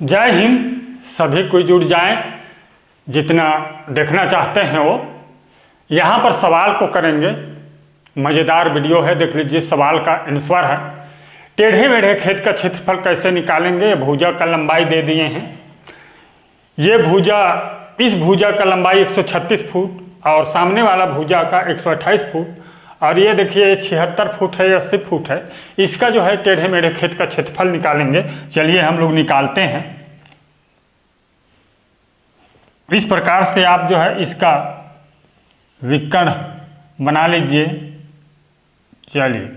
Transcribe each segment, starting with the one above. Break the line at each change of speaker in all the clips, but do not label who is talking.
जय हिंद। सभी कोई जुड़ जाएं, जितना देखना चाहते हैं वो। यहाँ पर सवाल को करेंगे, मज़ेदार वीडियो है, देख लीजिए। सवाल का आंसर है, टेढ़े मेढ़े खेत का क्षेत्रफल कैसे निकालेंगे। भुजा का लंबाई दे दिए हैं। ये भुजा, इस भुजा का लंबाई 136 फुट और सामने वाला भुजा का 128 फुट, और ये देखिए 76 फुट है या 80 फुट है। इसका जो है टेढ़े मेढ़े खेत का क्षेत्रफल निकालेंगे। चलिए हम लोग निकालते हैं। इस प्रकार से आप जो है इसका विकर्ण बना लीजिए। चलिए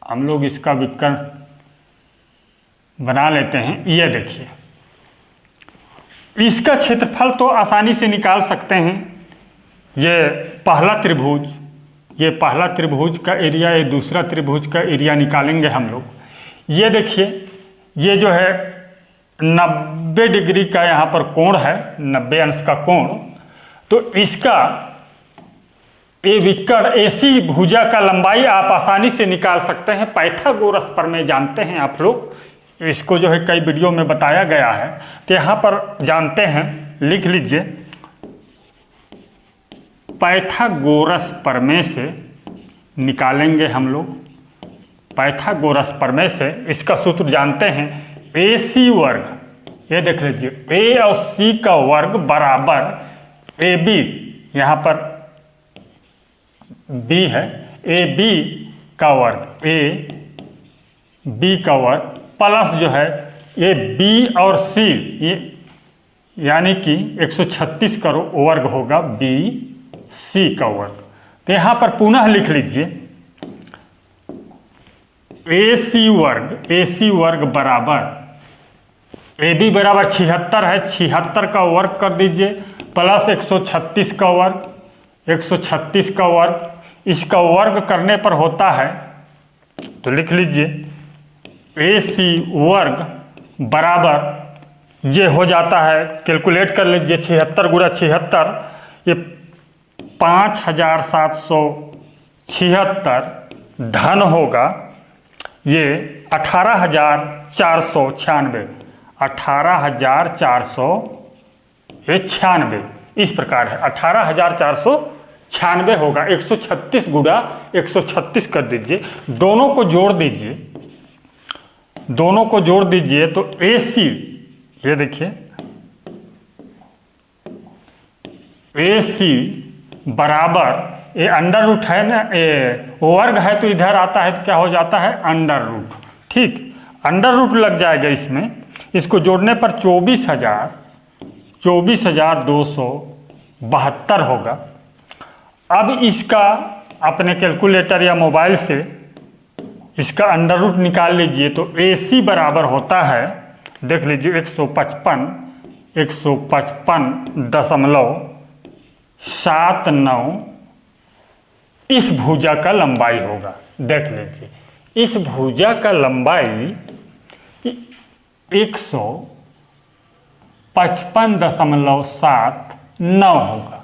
हम लोग इसका विकर्ण बना लेते हैं। ये देखिए, इसका क्षेत्रफल तो आसानी से निकाल सकते हैं। ये पहला त्रिभुज, ये पहला त्रिभुज का एरिया, ये दूसरा त्रिभुज का एरिया निकालेंगे हम लोग। ये देखिए, ये जो है 90 डिग्री का यहाँ पर कोण है, 90 अंश का कोण। तो इसका ये विकर्ण एसी भुजा का लंबाई आप आसानी से निकाल सकते हैं। पाइथागोरस प्रमेय जानते हैं आप लोग, इसको जो है कई वीडियो में बताया गया है, तो यहाँ पर जानते हैं, लिख लीजिए। पाइथागोरस प्रमेय से निकालेंगे हम लोग। पाइथागोरस प्रमेय से इसका सूत्र जानते हैं, ए सी वर्ग, ये देख लीजिए, ए और सी का वर्ग बराबर ए बी, यहाँ पर बी है, ए बी का वर्ग, ए बी का वर्ग प्लस जो है ये बी और सी, ये यानी कि 136 का वर्ग होगा बी सी का वर्ग। तो यहाँ पर पुनः लिख लीजिए, ए सी वर्ग बराबर ए बी बराबर 76 है, 76 का वर्ग कर दीजिए प्लस 136 का वर्ग, 136 का वर्ग। इसका वर्ग करने पर होता है, तो लिख लीजिए ए सी वर्ग बराबर, ये हो जाता है, कैलकुलेट कर लीजिए, 76 गुणा 76, ये 5776 धन होगा ये 18,496, 18,496 इस प्रकार है, 18,496 होगा। 136 गुणा 136 कर दीजिए, दोनों को जोड़ दीजिए, दोनों को जोड़ दीजिए तो ए सी, ये देखिए ए सी बराबर, ये अंडर रूट है ना, ये वर्ग है तो इधर आता है तो क्या हो जाता है अंडर रूट। ठीक, अंडर रूट लग जाएगा इसमें। इसको जोड़ने पर 24,272 होगा। अब इसका अपने कैलकुलेटर या मोबाइल से इसका अंडर रूट निकाल लीजिए, तो ए सी बराबर होता है, देख लीजिए 155.79 इस भुजा का लंबाई होगा। देख लीजिए, इस भुजा का लंबाई 155.79 होगा,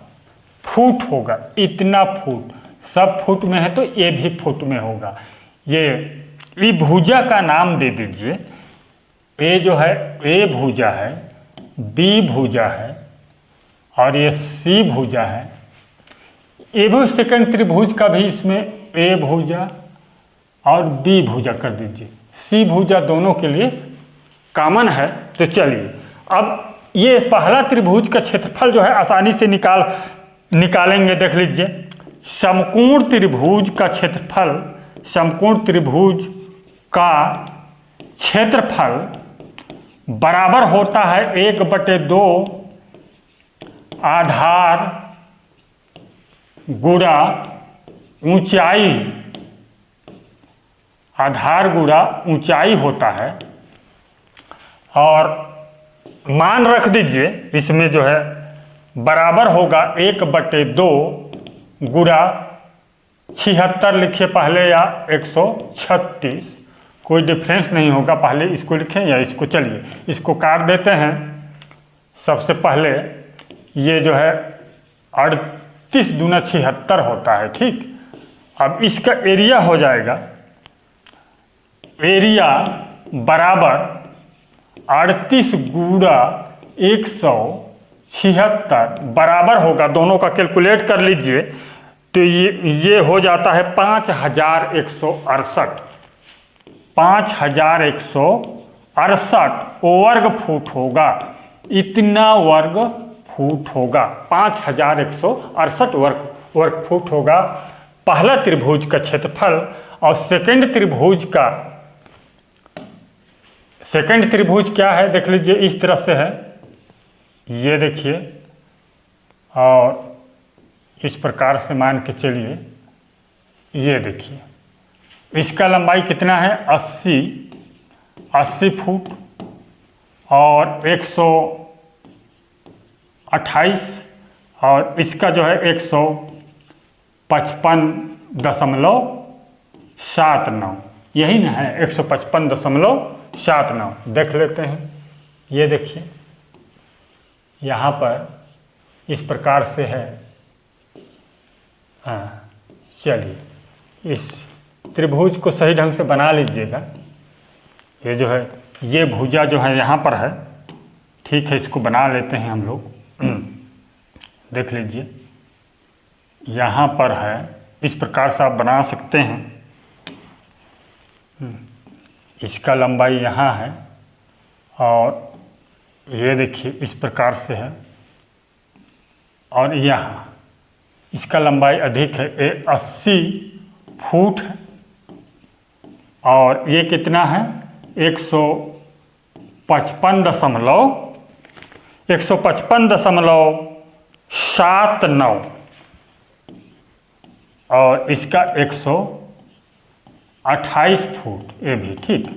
फुट होगा। इतना फुट, सब फुट में है तो ये भी फुट में होगा। ये भुजा का नाम दे दीजिए। ए जो है ए भुजा है, बी भुजा है और ये सी भुजा है। ए भी सेकंड त्रिभुज का भी इसमें ए भुजा और बी भुजा कर दीजिए, सी भुजा दोनों के लिए कॉमन है। तो चलिए अब ये पहला त्रिभुज का क्षेत्रफल जो है आसानी से निकालेंगे। देख लीजिए, समकोण त्रिभुज का क्षेत्रफल, समकोण त्रिभुज का क्षेत्रफल बराबर होता है 1/2 आधार गुणा ऊंचाई, आधार गुणा ऊंचाई होता है। और मान रख दीजिए इसमें जो है बराबर होगा 1/2 गुणा 76 लिखिए पहले या 136, कोई डिफरेंस नहीं होगा, पहले इसको लिखें या इसको। चलिए इसको काट देते हैं। सबसे पहले ये जो है 38 दूना 76 होता है। ठीक, अब इसका एरिया हो जाएगा, एरिया बराबर 38 गुणा 176 बराबर होगा, दोनों का कैलकुलेट कर लीजिए तो ये हो जाता है 5168। 5168 वर्ग फुट होगा, इतना वर्ग फुट होगा, 5168 वर्ग फुट होगा पहला त्रिभुज का क्षेत्रफल। और सेकंड त्रिभुज क्या है देख लीजिए, इस तरह से है, ये देखिए, और इस प्रकार से मान के चलिए, ये देखिए इसका लंबाई कितना है 80 फुट और 128, और इसका जो है 155.79, यही ना है 155.79। देख लेते हैं, ये देखिए यहाँ पर इस प्रकार से है। हाँ चलिए, इस त्रिभुज को सही ढंग से बना लीजिएगा। ये जो है, ये भुजा जो है यहाँ पर है, ठीक है, इसको बना लेते हैं हम लोग। देख लीजिए यहाँ पर है, इस प्रकार से आप बना सकते हैं। इसका लंबाई यहाँ है और ये देखिए इस प्रकार से है, और यहाँ इसका लंबाई अधिक है, 80 फुट है, और ये कितना है 155.79 और इसका 128 फुट, ये भी ठीक।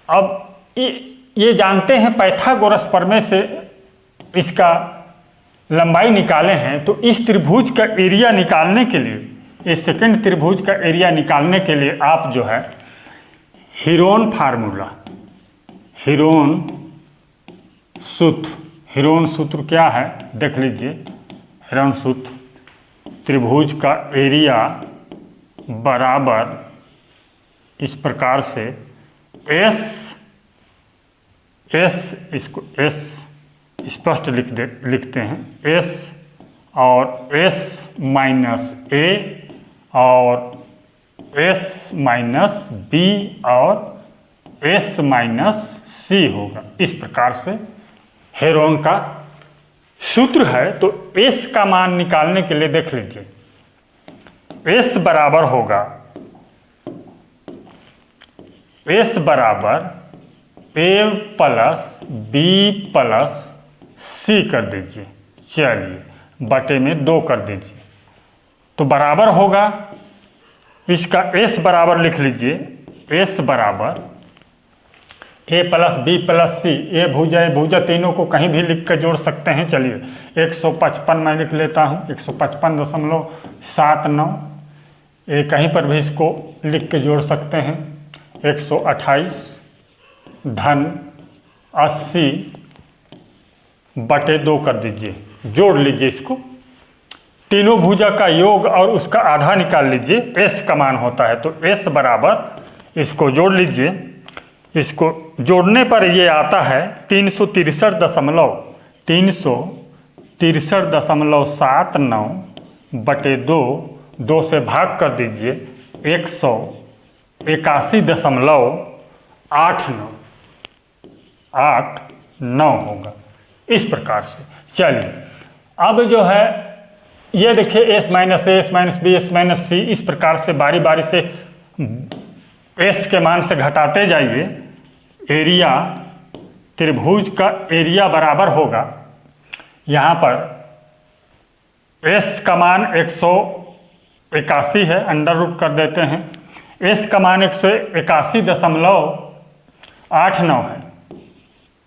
अब ये जानते हैं पाइथागोरस प्रमेय से इसका लंबाई निकाले हैं, तो इस त्रिभुज का एरिया निकालने के लिए, इस सेकंड त्रिभुज का एरिया निकालने के लिए आप जो है हीरोन फार्मूला, हीरोन सूत्र क्या है देख लीजिए। हीरोन सूत्र, त्रिभुज का एरिया बराबर इस प्रकार से इसको S स्पष्ट लिखते हैं, S और S माइनस A और S माइनस B और S माइनस C होगा। इस प्रकार से हेरोन का सूत्र है। तो S का मान निकालने के लिए देख लीजिए, S बराबर होगा, S बराबर A plus B plus C कर दीजिए, चलिए बटे में 2 कर दीजिए, तो बराबर होगा, इसका S बराबर लिख लीजिए, S बराबर A plus B plus C, ये भुजा तीनों को कहीं भी लिख कर जोड़ सकते हैं। चलिए 155 मैं लिख लेता हूँ, 155.79, ये कहीं पर भी इसको लिख के जोड़ सकते हैं। 128 धन 80 बटे 2 कर दीजिए, जोड़ लीजिए इसको, तीनों भुजा का योग और उसका आधा निकाल लीजिए, S का मान होता है। तो S बराबर, इसको जोड़ लीजिए, इसको जोड़ने पर ये आता है 363.79 बटे 2 से भाग कर दीजिए, 181.89 होगा। इस प्रकार से चलिए, अब जो है ये देखिए S minus A, S minus B, S minus C, इस प्रकार से बारी बारी से S के मान से घटाते जाइए। एरिया, त्रिभुज का एरिया बराबर होगा, यहाँ पर S का मान 181 है, अंडर रूट कर देते हैं, S का मान 181.89 है,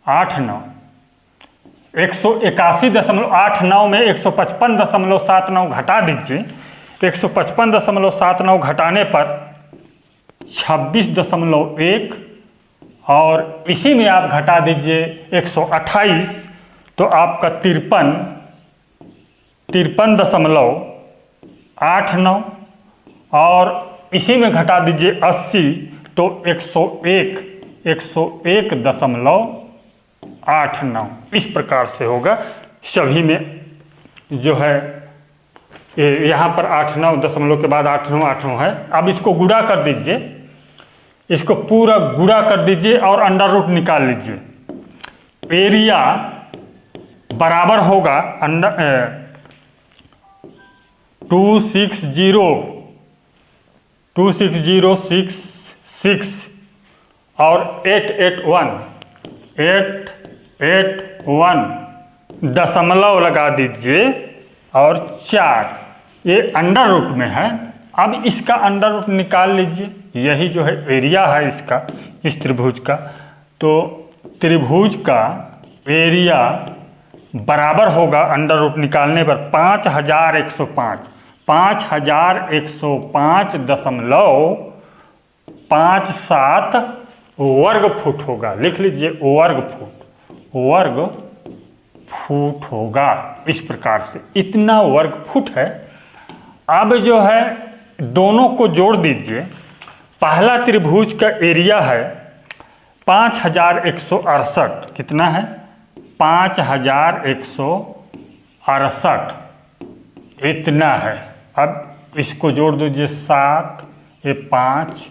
181.89 में 155.79 घटा दीजिए, 155.79 घटाने पर 26.1 और इसी में आप घटा दीजिए 128, तो आपका 53.89 और इसी में घटा दीजिए 80, तो 101 101.89 इस प्रकार से होगा सभी में जो है। यहाँ पर 8-9 दशमलव के बाद 8-9 है। अब इसको गुणा कर दीजिए, इसको पूरा गुणा कर दीजिए और अंडर रूट निकाल लीजिए। एरिया बराबर होगा 26066 और 881 दशमलव लगा दीजिए और 4, ये अंडर रूट में है। अब इसका अंडर रूट निकाल लीजिए, यही जो है एरिया है इसका, इस त्रिभुज का। तो त्रिभुज का एरिया बराबर होगा अंडर रूट निकालने पर 5105.57 वर्ग फुट होगा। लिख लीजिए वर्ग फुट होगा इस प्रकार से, इतना वर्ग फुट है। अब जो है दोनों को जोड़ दीजिए। पहला त्रिभुज का एरिया है 5168, कितना है 5168, इतना है। अब इसको जोड़ दीजिए 7, ये 5,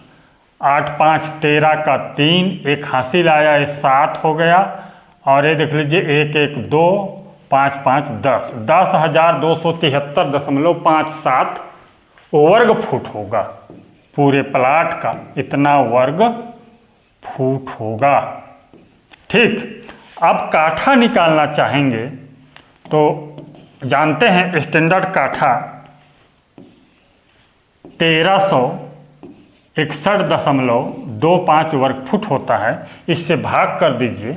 8 5 13 का 3, एक हासिल आया, ये 7 हो गया। और ये देख लीजिए 1 1 2 5 5 10, 10,273.57 वर्ग फुट होगा। पूरे प्लाट का इतना वर्ग फुट होगा। ठीक, अब काठा निकालना चाहेंगे तो जानते हैं स्टैंडर्ड काठा 1361.25 वर्ग फुट होता है। इससे भाग कर दीजिए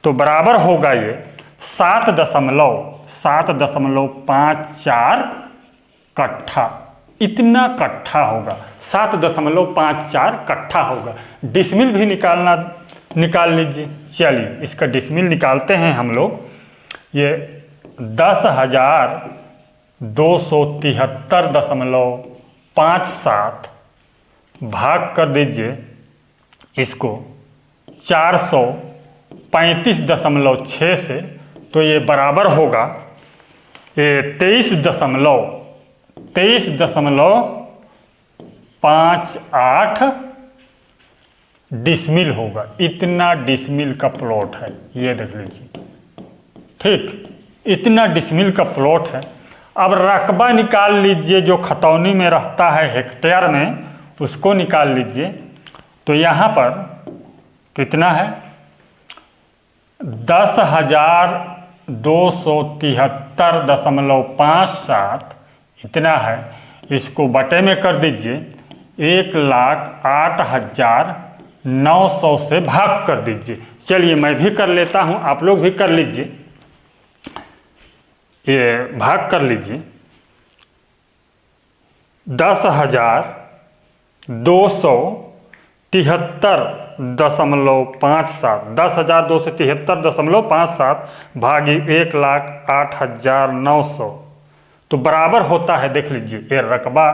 तो बराबर होगा ये 7.54 कट्ठा, इतना कट्ठा होगा, 7.54 कट्ठा होगा। डिसमिल भी निकाल लीजिए। चलिए इसका डिसमिल निकालते हैं हम लोग। ये 10,273.57 भाग कर दीजिए इसको 435.6 से, तो ये बराबर होगा ये 23.58 डिसमिल होगा। इतना डिसमिल का प्लॉट है, ये देख लीजिए। ठीक, इतना डिसमिल का प्लॉट है। अब रकबा निकाल लीजिए, जो खतौनी में रहता है हेक्टेयर में, उसको निकाल लीजिए। तो यहाँ पर कितना है 10,273.57 इतना है। इसको बटे में कर दीजिए, 1,08,900 से भाग कर दीजिए। चलिए मैं भी कर लेता हूँ, आप लोग भी कर लीजिए। ये भाग कर लीजिए 10,273.57 भागी 1,08,900, तो बराबर होता है। देख लीजिए ये रकबा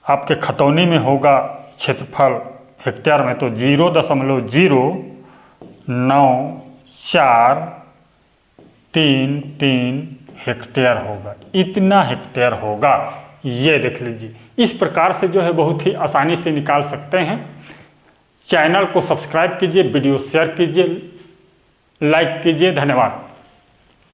आपके खतौनी में होगा, क्षेत्रफल हेक्टेयर में तो 0.094333 हेक्टेयर होगा। इतना हेक्टेयर होगा, ये देख लीजिए। इस प्रकार से जो है बहुत ही आसानी से निकाल सकते हैं। चैनल को सब्सक्राइब कीजिए, वीडियो शेयर कीजिए, लाइक कीजिए। धन्यवाद।